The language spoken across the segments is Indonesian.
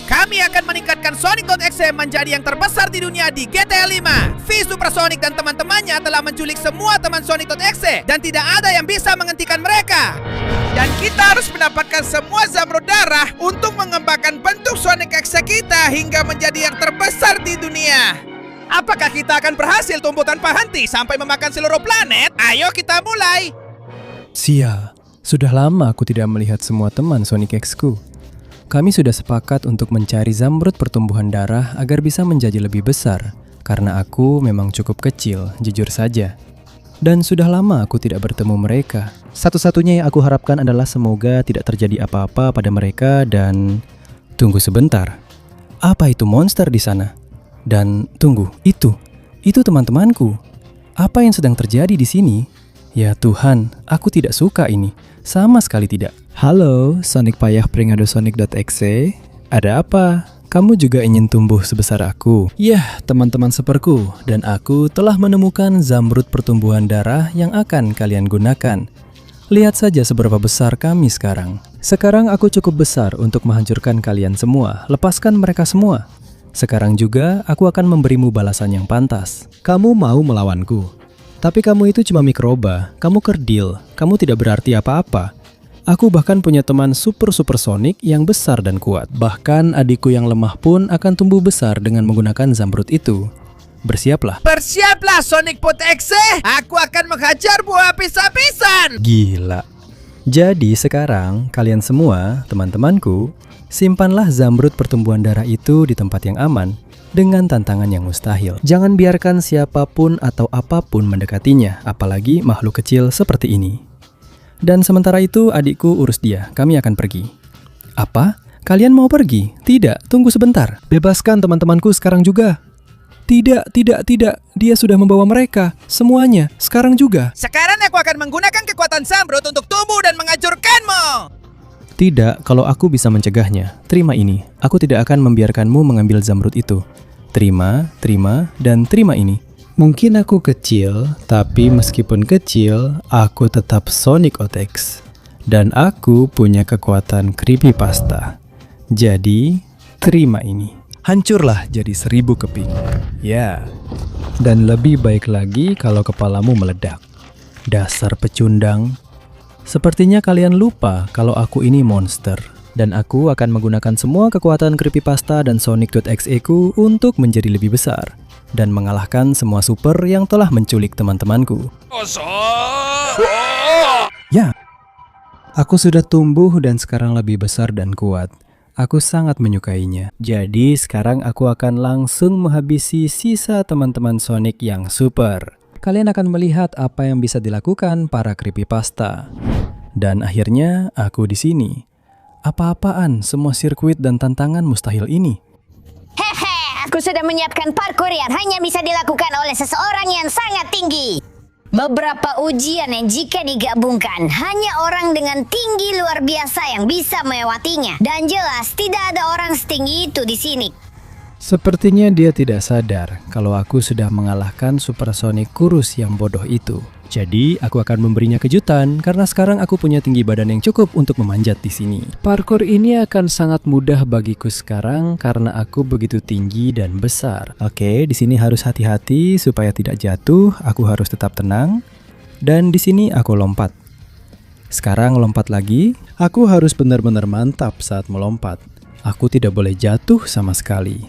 Kami akan meningkatkan Sonic.exe menjadi yang terbesar di dunia di GTA 5. V Supersonic dan teman-temannya telah menculik semua teman Sonic.exe dan tidak ada yang bisa menghentikan mereka. Dan kita harus mendapatkan semua Zamrud darah untuk mengembangkan bentuk Sonic Exe kita hingga menjadi yang terbesar di dunia. Apakah kita akan berhasil tumbuh tanpa henti sampai memakan seluruh planet? Ayo kita mulai. Sia, sudah lama aku tidak melihat semua teman Sonic X-ku. Kami sudah sepakat untuk mencari Zamrud pertumbuhan darah agar bisa menjadi lebih besar, karena aku memang cukup kecil, jujur saja. Dan sudah lama aku tidak bertemu mereka. Satu-satunya yang aku harapkan adalah semoga tidak terjadi apa-apa pada mereka dan... Tunggu sebentar. Apa itu monster di sana? Dan tunggu, itu teman-temanku. Apa yang sedang terjadi di sini? Ya Tuhan, aku tidak suka ini. Sama sekali tidak. Halo, Sonic payah peringado Sonic.exe. Ada apa? Kamu juga ingin tumbuh sebesar aku? Yah, teman-teman seperku. Dan aku telah menemukan Zamrud pertumbuhan darah yang akan kalian gunakan. Lihat saja seberapa besar kami sekarang. Sekarang aku cukup besar untuk menghancurkan kalian semua. Lepaskan mereka semua. Sekarang juga aku akan memberimu balasan yang pantas. Kamu mau melawanku. Tapi kamu itu cuma mikroba. Kamu kerdil. Kamu tidak berarti apa-apa. Aku bahkan punya teman super Sonic yang besar dan kuat. Bahkan adikku yang lemah pun akan tumbuh besar dengan menggunakan Zamrud itu. Bersiaplah. Bersiaplah Sonic.exe. Aku akan menghajar buah habis-habisan. Gila. Jadi sekarang kalian semua, teman-temanku, simpanlah Zamrud pertumbuhan darah itu di tempat yang aman dengan tantangan yang mustahil. Jangan biarkan siapapun atau apapun mendekatinya, apalagi makhluk kecil seperti ini. Dan sementara itu adikku urus dia, kami akan pergi. Apa? Kalian mau pergi? Tidak, tunggu sebentar. Bebaskan teman-temanku sekarang juga. Tidak. Dia sudah membawa mereka. Semuanya, sekarang juga. Sekarang aku akan menggunakan kekuatan Zamrud untuk tumbuh dan menghancurkanmu. Tidak, kalau aku bisa mencegahnya. Terima ini. Aku tidak akan membiarkanmu mengambil Zamrud itu. Terima, dan terima ini. Mungkin aku kecil, tapi meskipun kecil, aku tetap Sonic.exe. Dan aku punya kekuatan creepypasta. Jadi, terima ini. Hancurlah jadi 1000 keping. Ya. Dan lebih baik lagi kalau kepalamu meledak. Dasar pecundang. Sepertinya kalian lupa kalau aku ini monster. Dan aku akan menggunakan semua kekuatan creepypasta dan Sonic.exe ku untuk menjadi lebih besar. Dan mengalahkan semua super yang telah menculik teman-temanku. Ya, aku sudah tumbuh dan sekarang lebih besar dan kuat. Aku sangat menyukainya. Jadi sekarang aku akan langsung menghabisi sisa teman-teman Sonic yang super. Kalian akan melihat apa yang bisa dilakukan para creepypasta. Dan akhirnya aku di sini. Apa-apaan semua sirkuit dan tantangan mustahil ini? Aku sudah menyiapkan parkour yang hanya bisa dilakukan oleh seseorang yang sangat tinggi. Beberapa ujian yang jika digabungkan, hanya orang dengan tinggi luar biasa yang bisa melewatinya. Dan jelas tidak ada orang setinggi itu di sini. Sepertinya dia tidak sadar kalau aku sudah mengalahkan Supersonic kurus yang bodoh itu. Jadi, aku akan memberinya kejutan karena sekarang aku punya tinggi badan yang cukup untuk memanjat di sini. Parkour ini akan sangat mudah bagiku sekarang karena aku begitu tinggi dan besar. Oke, di sini harus hati-hati supaya tidak jatuh. Aku harus tetap tenang. Dan di sini aku lompat. Sekarang lompat lagi. Aku harus benar-benar mantap saat melompat. Aku tidak boleh jatuh sama sekali.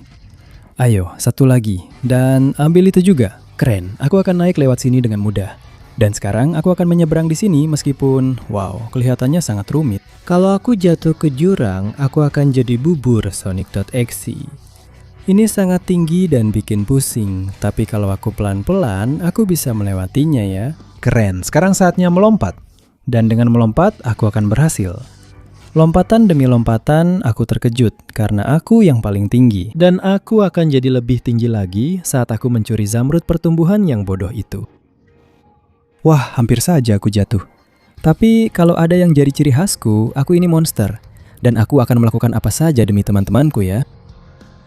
Ayo, satu lagi. Dan ambil itu juga. Keren, aku akan naik lewat sini dengan mudah. Dan sekarang aku akan menyeberang di sini meskipun, wow, kelihatannya sangat rumit. Kalau aku jatuh ke jurang, aku akan jadi bubur Sonic.exe. Ini sangat tinggi dan bikin pusing, tapi kalau aku pelan-pelan, aku bisa melewatinya ya. Keren, sekarang saatnya melompat. Dan dengan melompat, aku akan berhasil. Lompatan demi lompatan, aku terkejut karena aku yang paling tinggi. Dan aku akan jadi lebih tinggi lagi saat aku mencuri Zamrud pertumbuhan yang bodoh itu. Wah, hampir saja aku jatuh. Tapi kalau ada yang jadi ciri khasku, aku ini monster. Dan aku akan melakukan apa saja demi teman-temanku ya.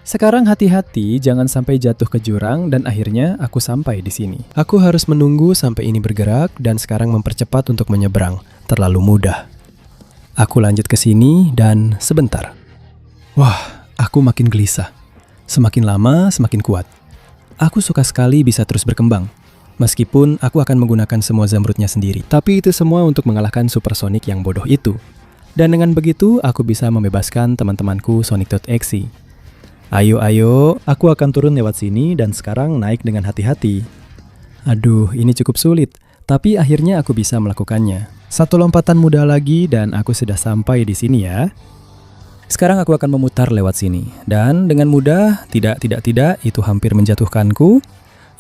Sekarang hati-hati jangan sampai jatuh ke jurang dan akhirnya aku sampai di sini. Aku harus menunggu sampai ini bergerak dan sekarang mempercepat untuk menyeberang. Terlalu mudah. Aku lanjut ke sini dan sebentar. Wah, aku makin gelisah. Semakin lama, semakin kuat. Aku suka sekali bisa terus berkembang. Meskipun aku akan menggunakan semua zamrudnya sendiri. Tapi itu semua untuk mengalahkan Supersonic yang bodoh itu. Dan dengan begitu, aku bisa membebaskan teman-temanku Sonic.exe. Ayo, aku akan turun lewat sini dan sekarang naik dengan hati-hati. Aduh, ini cukup sulit. Tapi akhirnya aku bisa melakukannya. Satu lompatan mudah lagi dan aku sudah sampai di sini ya. Sekarang aku akan memutar lewat sini. Dan dengan mudah, tidak, itu hampir menjatuhkanku.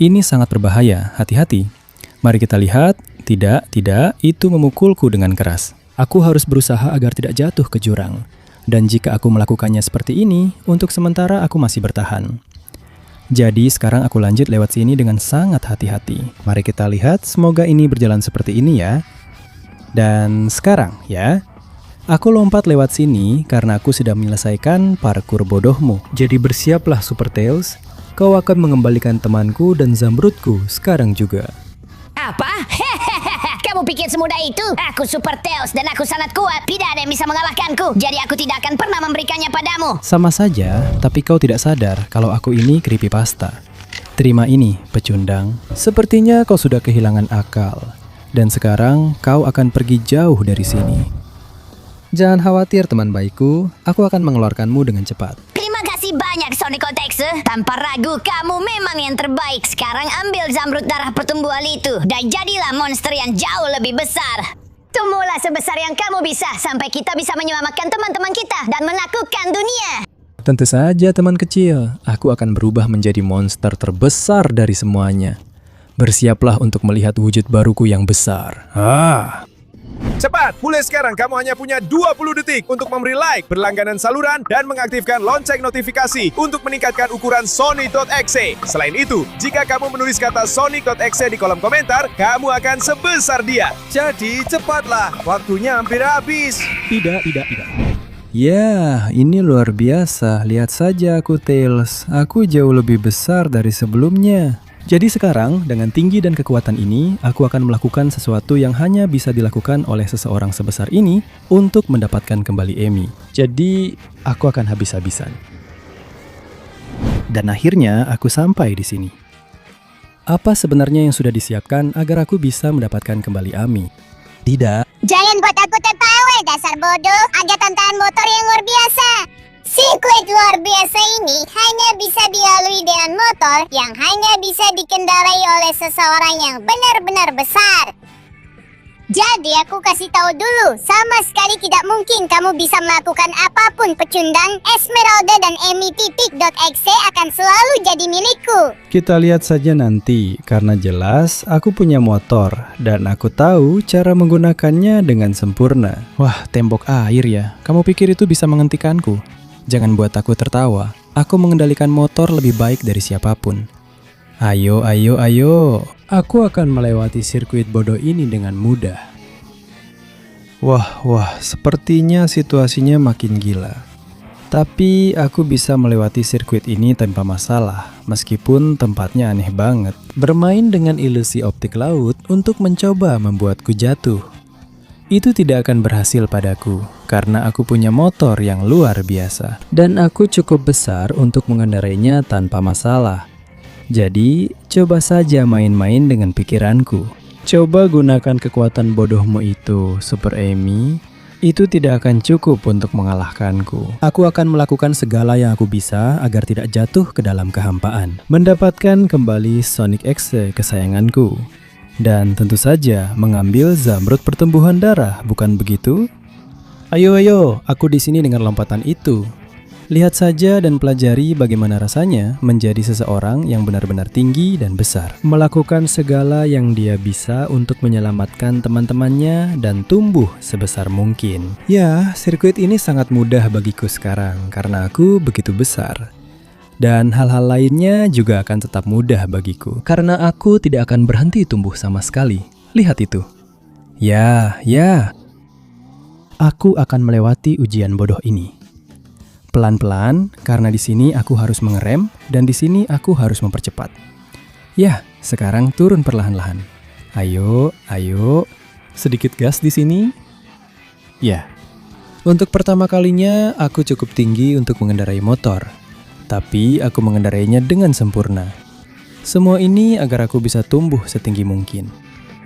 Ini sangat berbahaya, hati-hati. Mari kita lihat. Tidak, itu memukulku dengan keras. Aku harus berusaha agar tidak jatuh ke jurang. Dan jika aku melakukannya seperti ini, untuk sementara aku masih bertahan. Jadi sekarang aku lanjut lewat sini dengan sangat hati-hati. Mari kita lihat, semoga ini berjalan seperti ini ya. Dan sekarang ya, aku lompat lewat sini karena aku sudah menyelesaikan parkur bodohmu. Jadi bersiaplah Super Tails, kau akan mengembalikan temanku dan zamrudku sekarang juga. Apa? Kamu pikir semudah itu? Aku Super Tails dan aku sangat kuat. Tidak ada yang bisa mengalahkanku. Jadi aku tidak akan pernah memberikannya padamu. Sama saja, tapi kau tidak sadar kalau aku ini creepypasta. Terima ini, pecundang. Sepertinya kau sudah kehilangan akal. Dan sekarang kau akan pergi jauh dari sini. Jangan khawatir teman baikku, aku akan mengeluarkanmu dengan cepat. Terima kasih banyak Sonic.exe. Tanpa ragu kamu memang yang terbaik. Sekarang ambil zamrud darah pertumbuhan itu dan jadilah monster yang jauh lebih besar. Tumbuhlah sebesar yang kamu bisa sampai kita bisa menyelamatkan teman-teman kita dan menaklukkan dunia. Tentu saja teman kecil, aku akan berubah menjadi monster terbesar dari semuanya. Bersiaplah untuk melihat wujud baruku yang besar. Cepat, mulai sekarang kamu hanya punya 20 detik untuk memberi like, berlangganan saluran, dan mengaktifkan lonceng notifikasi untuk meningkatkan ukuran Sonic.exe. Selain itu, jika kamu menulis kata Sonic.exe di kolom komentar, kamu akan sebesar dia. Jadi cepatlah, waktunya hampir habis. Tidak. Ya, ini luar biasa. Lihat saja aku Tails. Aku jauh lebih besar dari sebelumnya. Jadi sekarang, dengan tinggi dan kekuatan ini, aku akan melakukan sesuatu yang hanya bisa dilakukan oleh seseorang sebesar ini untuk mendapatkan kembali Amy. Jadi, aku akan habis-habisan. Dan akhirnya, aku sampai di sini. Apa sebenarnya yang sudah disiapkan agar aku bisa mendapatkan kembali Amy? Tidak. Jangan buat aku tertawa, dasar bodoh. Ada tantangan motor yang luar biasa. Sirkuit luar biasa ini hanya bisa dilalui dengan motor yang hanya bisa dikendarai oleh seseorang yang benar-benar besar. Jadi aku kasih tahu dulu, sama sekali tidak mungkin kamu bisa melakukan apapun pecundang. Esmeralda dan Amy.exe akan selalu jadi milikku. Kita lihat saja nanti, karena jelas aku punya motor dan aku tahu cara menggunakannya dengan sempurna. Wah, tembok air ya. Kamu pikir itu bisa menghentikanku? Jangan buat aku tertawa. Aku mengendalikan motor lebih baik dari siapapun. Ayo. Aku akan melewati sirkuit bodoh ini dengan mudah. Wah, sepertinya situasinya makin gila. Tapi aku bisa melewati sirkuit ini tanpa masalah, meskipun tempatnya aneh banget. Bermain dengan ilusi optik laut untuk mencoba membuatku jatuh. Itu tidak akan berhasil padaku, karena aku punya motor yang luar biasa. Dan aku cukup besar untuk mengendarainya tanpa masalah. Jadi, coba saja main-main dengan pikiranku. Coba gunakan kekuatan bodohmu itu, Super Amy. Itu tidak akan cukup untuk mengalahkanku. Aku akan melakukan segala yang aku bisa agar tidak jatuh ke dalam kehampaan. Mendapatkan kembali Sonic.exe kesayanganku. Dan tentu saja mengambil zamrud pertumbuhan darah, bukan begitu? Ayo, aku di sini dengan lompatan itu. Lihat saja dan pelajari bagaimana rasanya menjadi seseorang yang benar-benar tinggi dan besar. Melakukan segala yang dia bisa untuk menyelamatkan teman-temannya dan tumbuh sebesar mungkin. Ya, sirkuit ini sangat mudah bagiku sekarang karena aku begitu besar. Dan hal-hal lainnya juga akan tetap mudah bagiku. Karena aku tidak akan berhenti tumbuh sama sekali. Lihat itu. Ya. Aku akan melewati ujian bodoh ini. Pelan-pelan, karena di sini aku harus mengerem, dan di sini aku harus mempercepat. Ya, sekarang turun perlahan-lahan. Ayo. Sedikit gas di sini. Ya. Untuk pertama kalinya, aku cukup tinggi untuk mengendarai motor. Tapi aku mengendarainya dengan sempurna. Semua ini agar aku bisa tumbuh setinggi mungkin.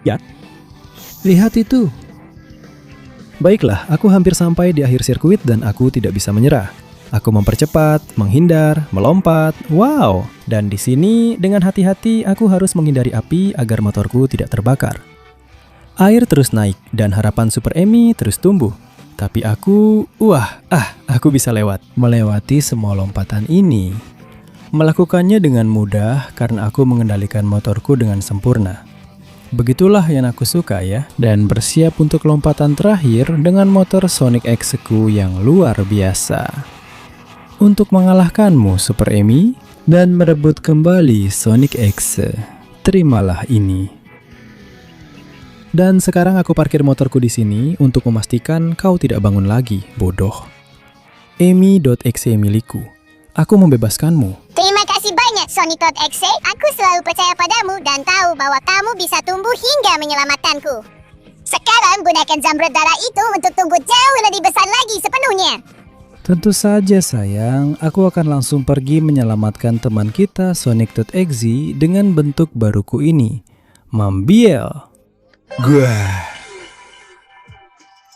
Ya, lihat itu. Baiklah, aku hampir sampai di akhir sirkuit dan aku tidak bisa menyerah. Aku mempercepat, menghindar, melompat. Wow! Dan di sini dengan hati-hati aku harus menghindari api agar motorku tidak terbakar. Air terus naik dan harapan Super Emi terus tumbuh. Tapi aku bisa melewati semua lompatan ini. Melakukannya dengan mudah karena aku mengendalikan motorku dengan sempurna. Begitulah yang aku suka ya. Dan bersiap untuk lompatan terakhir dengan motor Sonic X-ku yang luar biasa. Untuk mengalahkanmu Super Emi dan merebut kembali Sonic X, terimalah ini. Dan sekarang aku parkir motorku di sini untuk memastikan kau tidak bangun lagi, bodoh. Emi.exe milikku. Aku membebaskanmu. Terima kasih banyak Sonic.exe. Aku selalu percaya padamu dan tahu bahwa kamu bisa tumbuh hingga menyelamatkanku. Sekarang gunakan Zamrud darah itu untuk tumbuh jauh lebih besar lagi sepenuhnya. Tentu saja sayang, aku akan langsung pergi menyelamatkan teman kita Sonic.exe dengan bentuk baruku ini. Mambiel.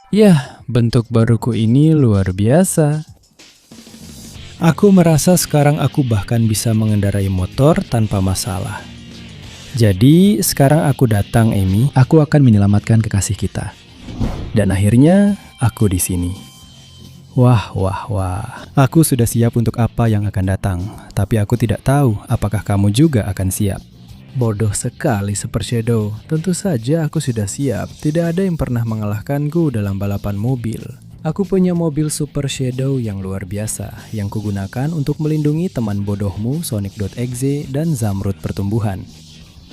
Ya, bentuk baruku ini luar biasa. Aku merasa sekarang aku bahkan bisa mengendarai motor tanpa masalah. Jadi, sekarang aku datang, Emi. Aku akan menyelamatkan kekasih kita. Dan akhirnya, aku di sini. Wah. Aku sudah siap untuk apa yang akan datang. Tapi aku tidak tahu apakah kamu juga akan siap. Bodoh sekali Super Shadow. Tentu saja aku sudah siap. Tidak ada yang pernah mengalahkanku dalam balapan mobil. Aku punya mobil Super Shadow yang luar biasa, yang kugunakan untuk melindungi teman bodohmu Sonic.exe dan Zamrud pertumbuhan.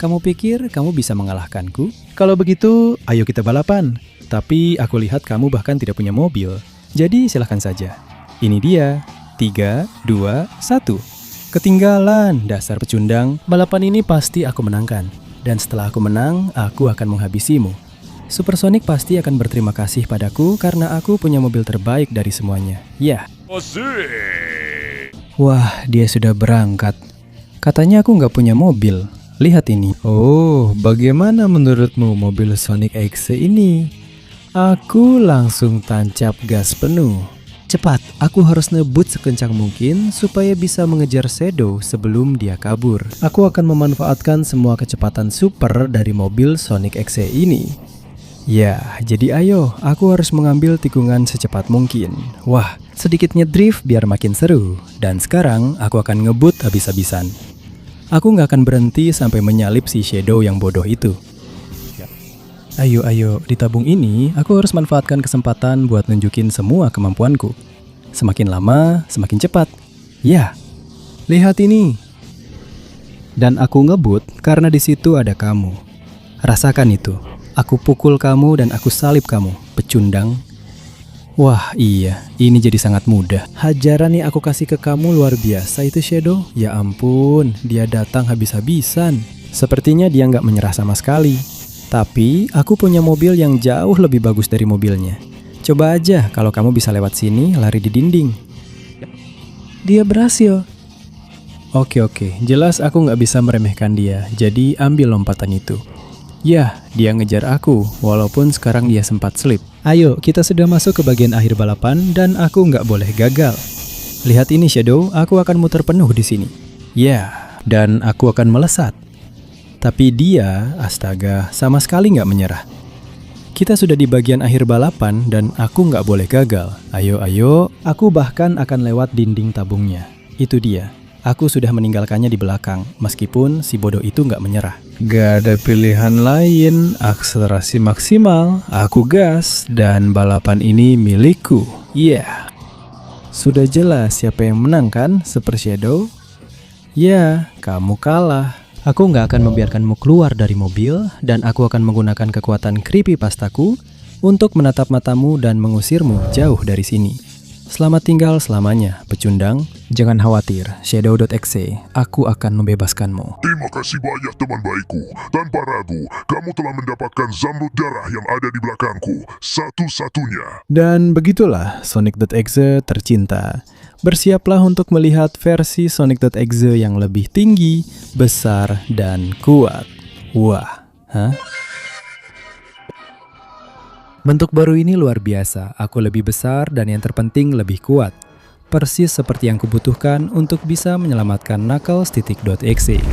Kamu pikir kamu bisa mengalahkanku? Kalau begitu, ayo kita balapan. Tapi aku lihat kamu bahkan tidak punya mobil. Jadi silahkan saja. Ini dia. 3, 2, 1. Ketinggalan, dasar pecundang. Balapan ini pasti aku menangkan. Dan setelah aku menang, aku akan menghabisimu. Super Sonic pasti akan berterima kasih padaku karena aku punya mobil terbaik dari semuanya. Ya. Wah, dia sudah berangkat. Katanya aku nggak punya mobil. Lihat ini. Oh, bagaimana menurutmu mobil Sonic X ini? Aku langsung tancap gas penuh. Cepat, aku harus ngebut sekencang mungkin supaya bisa mengejar Shadow sebelum dia kabur. Aku akan memanfaatkan semua kecepatan super dari mobil Sonic X ini. Ya, jadi ayo, aku harus mengambil tikungan secepat mungkin. Wah, sedikitnya drift biar makin seru. Dan sekarang aku akan ngebut habis-habisan. Aku nggak akan berhenti sampai menyalip si Shadow yang bodoh itu. Ayo, di tabung ini aku harus manfaatkan kesempatan buat nunjukin semua kemampuanku. Semakin lama, semakin cepat. Ya, lihat ini. Dan aku ngebut karena di situ ada kamu. Rasakan itu. Aku pukul kamu dan aku salib kamu, pecundang. Wah iya, ini jadi sangat mudah. Hajaran yang aku kasih ke kamu luar biasa itu Shadow. Ya ampun, dia datang habis-habisan. Sepertinya dia nggak menyerah sama sekali. Tapi aku punya mobil yang jauh lebih bagus dari mobilnya. Coba aja kalau kamu bisa lewat sini lari di dinding. Dia berhasil. Oke, jelas aku nggak bisa meremehkan dia. Jadi ambil lompatan itu. Ya, dia ngejar aku, walaupun sekarang dia sempat slip. Ayo, kita sudah masuk ke bagian akhir balapan dan aku nggak boleh gagal. Lihat ini Shadow, aku akan muter penuh di sini. Ya, dan aku akan melesat. Tapi dia, astaga, sama sekali nggak menyerah. Kita sudah di bagian akhir balapan dan aku nggak boleh gagal. Ayo, aku bahkan akan lewat dinding tabungnya. Itu dia. Aku sudah meninggalkannya di belakang, meskipun si bodoh itu nggak menyerah. Gak ada pilihan lain, akselerasi maksimal, aku gas, dan balapan ini milikku. Yeah. Sudah jelas siapa yang menang kan, Super Shadow? Ya, kamu kalah. Aku nggak akan membiarkanmu keluar dari mobil, dan aku akan menggunakan kekuatan creepypastaku untuk menatap matamu dan mengusirmu jauh dari sini. Selamat tinggal selamanya, pecundang. Jangan khawatir, Shadow.exe, aku akan membebaskanmu. Terima kasih banyak teman baikku. Tanpa ragu, kamu telah mendapatkan zamrud darah yang ada di belakangku. Satu-satunya. Dan begitulah Sonic.exe tercinta. Bersiaplah untuk melihat versi Sonic.exe yang lebih tinggi, besar, dan kuat. Wah, Bentuk baru ini luar biasa, aku lebih besar dan yang terpenting lebih kuat. Persis seperti yang kubutuhkan untuk bisa menyelamatkan Knuckles.exe.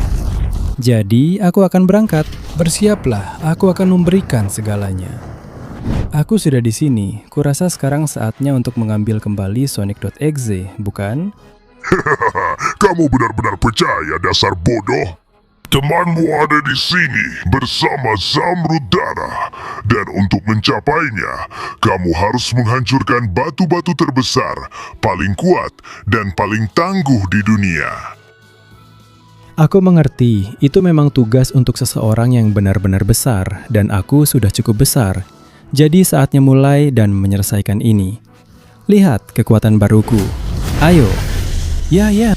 Jadi, aku akan berangkat. Bersiaplah, aku akan memberikan segalanya. Aku sudah di sini, kurasa sekarang saatnya untuk mengambil kembali Sonic.exe, bukan? Kamu benar-benar percaya, dasar bodoh? Temanmu ada di sini bersama zamrud darah. Dan untuk mencapainya, kamu harus menghancurkan batu-batu terbesar, paling kuat, dan paling tangguh di dunia. Aku mengerti, itu memang tugas untuk seseorang yang benar-benar besar, dan aku sudah cukup besar. Jadi saatnya mulai dan menyelesaikan ini. Lihat kekuatan baruku. Ayo. Ya.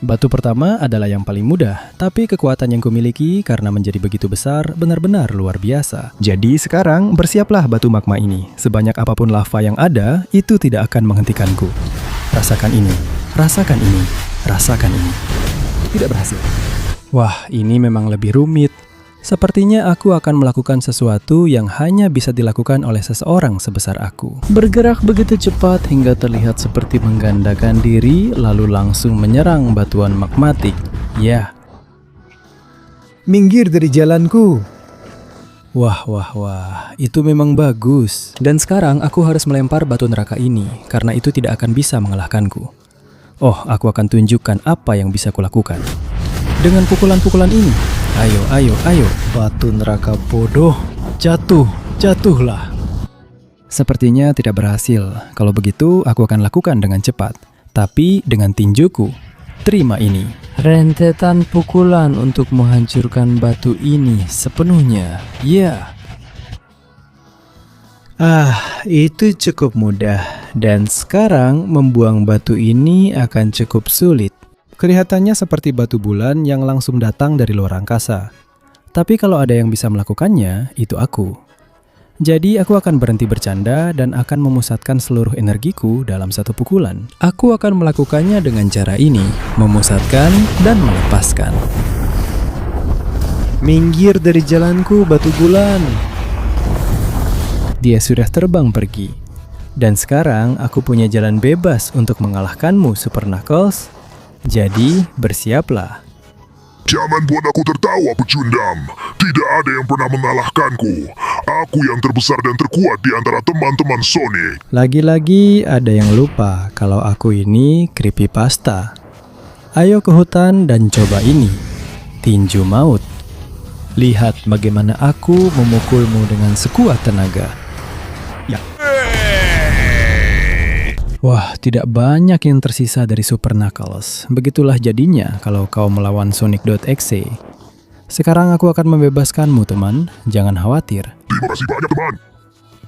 Batu pertama adalah yang paling mudah, tapi kekuatan yang kumiliki karena menjadi begitu besar benar-benar luar biasa. Jadi sekarang bersiaplah batu magma ini. Sebanyak apapun lava yang ada, itu tidak akan menghentikanku. Rasakan ini, rasakan ini, rasakan ini. Tidak berhasil. Wah, ini memang lebih rumit. Sepertinya aku akan melakukan sesuatu yang hanya bisa dilakukan oleh seseorang sebesar aku. Bergerak begitu cepat hingga terlihat seperti menggandakan diri, lalu langsung menyerang batuan magmatik. Ya. Minggir dari jalanku. Wah, itu memang bagus. Dan sekarang aku harus melempar batu neraka ini, karena itu tidak akan bisa mengalahkanku. Oh, aku akan tunjukkan apa yang bisa kulakukan. Dengan pukulan-pukulan ini. Ayo. Batu neraka bodoh. Jatuhlah. Sepertinya tidak berhasil. Kalau begitu, aku akan lakukan dengan cepat. Tapi dengan tinjuku. Terima ini. Rentetan pukulan untuk menghancurkan batu ini sepenuhnya. Ya. Itu cukup mudah. Dan sekarang membuang batu ini akan cukup sulit. Kelihatannya seperti batu bulan yang langsung datang dari luar angkasa. Tapi kalau ada yang bisa melakukannya, itu aku. Jadi aku akan berhenti bercanda dan akan memusatkan seluruh energiku dalam satu pukulan. Aku akan melakukannya dengan cara ini, memusatkan dan melepaskan. Minggir dari jalanku, batu bulan. Dia sudah terbang pergi. Dan sekarang aku punya jalan bebas untuk mengalahkanmu, Super Knuckles. Jadi, bersiaplah. Jangan buat aku tertawa, pecundang. Tidak ada yang pernah mengalahkanku. Aku yang terbesar dan terkuat di antara teman-teman Sonic. Lagi-lagi ada yang lupa kalau aku ini creepypasta. Ayo ke hutan dan coba ini. Tinju maut. Lihat bagaimana aku memukulmu dengan sekuat tenaga. Ya. Wah, tidak banyak yang tersisa dari Super Knuckles. Begitulah jadinya kalau kau melawan Sonic.exe. Sekarang aku akan membebaskanmu, teman. Jangan khawatir. Terima kasih banyak, teman.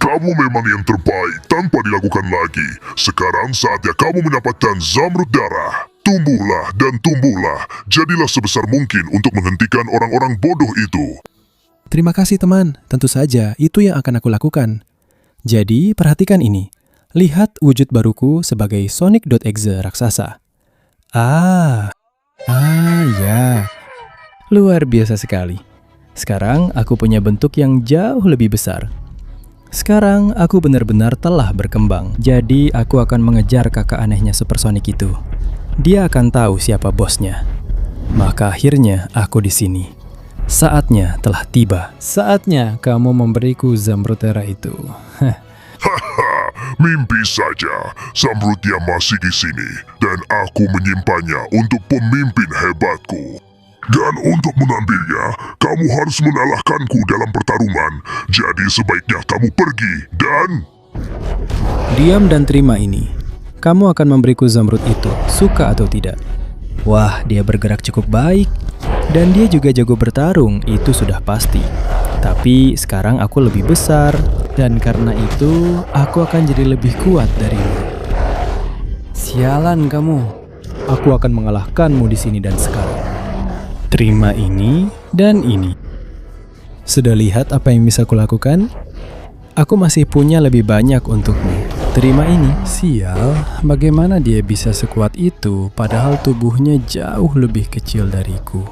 Kamu memang yang terbaik tanpa dilakukan lagi. Sekarang saatnya kamu mendapatkan zamrud darah. Tumbuhlah dan tumbuhlah. Jadilah sebesar mungkin untuk menghentikan orang-orang bodoh itu. Terima kasih, teman. Tentu saja, itu yang akan aku lakukan. Jadi, perhatikan ini. Lihat wujud baruku sebagai Sonic.exe raksasa. Ya. Luar biasa sekali. Sekarang aku punya bentuk yang jauh lebih besar. Sekarang aku benar-benar telah berkembang. Jadi aku akan mengejar kakak anehnya Supersonic itu. Dia akan tahu siapa bosnya. Maka akhirnya aku di sini. Saatnya telah tiba. Saatnya kamu memberiku zamrud darah itu. Mimpi saja, zamrudnya masih di sini, dan aku menyimpannya untuk pemimpin hebatku. Dan untuk mengambilnya, kamu harus mengalahkanku dalam pertarungan. Jadi sebaiknya kamu pergi dan... Diam dan terima ini. Kamu akan memberiku zamrud itu, suka atau tidak. Wah, dia bergerak cukup baik. Dan dia juga jago bertarung, itu sudah pasti. Tapi sekarang aku lebih besar, dan karena itu aku akan jadi lebih kuat darimu. Sialan kamu. Aku akan mengalahkanmu di sini dan sekarang. Terima ini dan ini. Sudah lihat apa yang bisa kulakukan? Aku masih punya lebih banyak untukmu. Terima ini. Sial, bagaimana dia bisa sekuat itu padahal tubuhnya jauh lebih kecil dariku.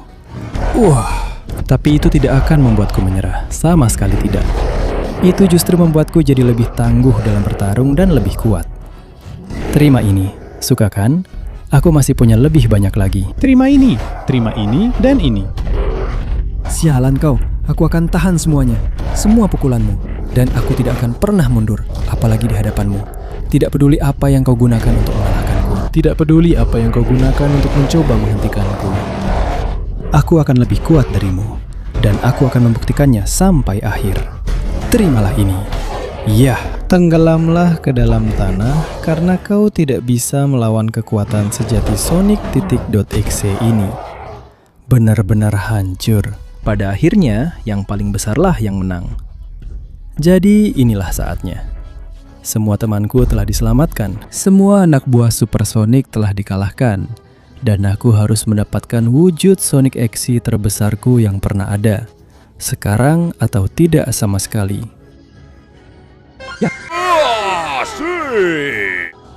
Wah, tapi itu tidak akan membuatku menyerah. Sama sekali tidak. Itu justru membuatku jadi lebih tangguh dalam bertarung dan lebih kuat. Terima ini. Suka kan? Aku masih punya lebih banyak lagi. Terima ini, dan ini. Sialan kau, aku akan tahan semuanya. Semua pukulanmu. Dan aku tidak akan pernah mundur, apalagi di hadapanmu. Tidak peduli apa yang kau gunakan untuk mengalahkanku. Tidak peduli apa yang kau gunakan untuk mencoba menghentikanku. Aku akan lebih kuat darimu. Dan aku akan membuktikannya sampai akhir. Terimalah ini. Yah, tenggelamlah ke dalam tanah karena kau tidak bisa melawan kekuatan sejati Sonic.exe ini. Benar-benar hancur. Pada akhirnya, yang paling besarlah yang menang. Jadi inilah saatnya. Semua temanku telah diselamatkan. Semua anak buah Super Sonic telah dikalahkan. Dan aku harus mendapatkan wujud Sonic X terbesarku yang pernah ada. Sekarang atau tidak sama sekali. Ya.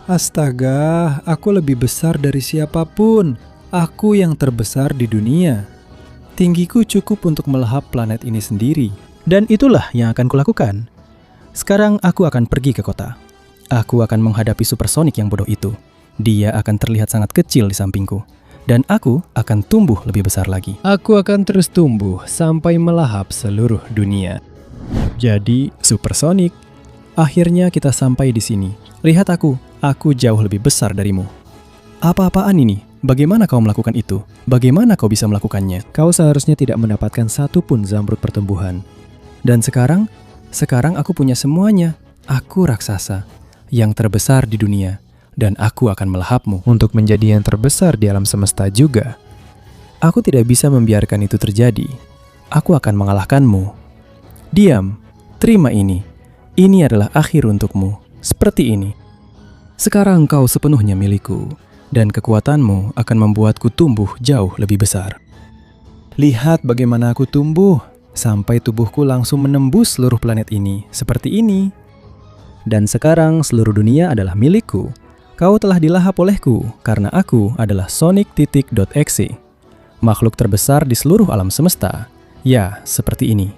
Astaga, aku lebih besar dari siapapun. Aku yang terbesar di dunia. Tinggiku cukup untuk melahap planet ini sendiri. Dan itulah yang akan kulakukan. Sekarang aku akan pergi ke kota. Aku akan menghadapi Super Sonic yang bodoh itu. Dia akan terlihat sangat kecil di sampingku. Dan aku akan tumbuh lebih besar lagi. Aku akan terus tumbuh sampai melahap seluruh dunia. Jadi, Super Sonic, akhirnya kita sampai di sini. Lihat aku jauh lebih besar darimu. Apa-apaan ini? Bagaimana kau melakukan itu? Bagaimana kau bisa melakukannya? Kau seharusnya tidak mendapatkan satu pun zamrud pertumbuhan. Dan sekarang aku punya semuanya. Aku raksasa, yang terbesar di dunia. Dan aku akan melahapmu untuk menjadi yang terbesar di alam semesta juga. Aku tidak bisa membiarkan itu terjadi. Aku akan mengalahkanmu. Diam, terima ini. Ini adalah akhir untukmu. Seperti ini. Sekarang kau sepenuhnya milikku. Dan kekuatanmu akan membuatku tumbuh jauh lebih besar. Lihat bagaimana aku tumbuh. Sampai tubuhku langsung menembus seluruh planet ini. Seperti ini. Dan sekarang seluruh dunia adalah milikku. Kau telah dilahap olehku karena aku adalah Sonic.exe. Makhluk terbesar di seluruh alam semesta. Ya, seperti ini.